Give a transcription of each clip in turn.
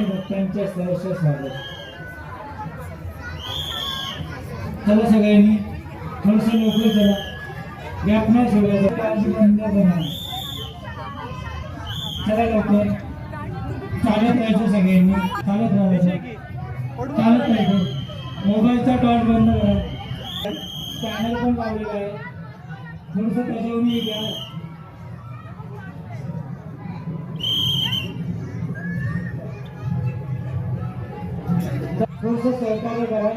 भक्तांच्या सहर्ष स्वागत. चला सगळ्यांनी थोडस लवकर चला, गॅप नाही सोडायचं, काळजी बंद करा. चला लवकर, चालत राहायचं सगळ्यांनी, चालत राहायचं, चालत राहायचं. मोबाईलचा टॉर्च बंद करा. चॅनल पण लावलेला आहे, थोडस त्याच्यावरून घ्या. थोडंसं सहकार्य करा.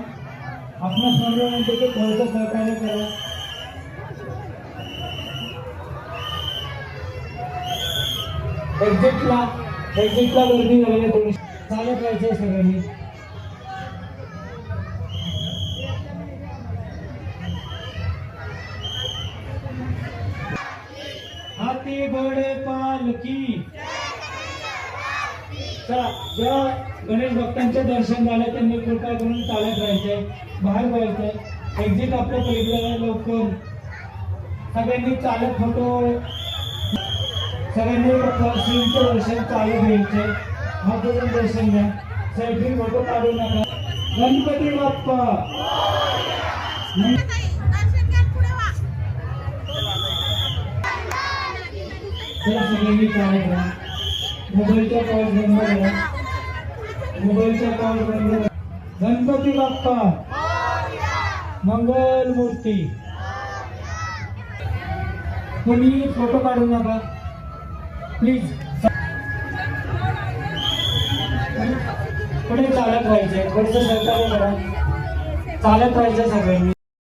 आपला समजा म्हणतो की थोडंसं सहकार्य करा. एक्झिटला गर्दी झालेली थोडी, चालत राहायचं सगळ्यांनी. हाती घोडे पालखी. चला, जेव्हा गणेश भक्तांचे दर्शन झालं त्यांनी कृपा करून चालत राहायचंय, बाहेर व्हायचंय. एक्झिट आपल्या पलीकडे लवकर. सगळ्यांनी चालत फोटो, सगळ्यांनी श्रींचं दर्शन चालत घ्यायचंय. हात जोडून दर्शन घ्या, सेल्फी फोटो काढू नका. गणपती बाप्पा. सगळ्यांनी चालत राहा. मोबाईलचा टॉर्च बंद करा, मोबाईलचा टॉर्च बंद करा. गणपती बाप्पा मंगल मूर्ती. कोणी फोटो काढू नका प्लीज. पुढे चालत राहायचंय, थोडंसं सहकार्य करा. चालत राहायचं सगळ्यांनी.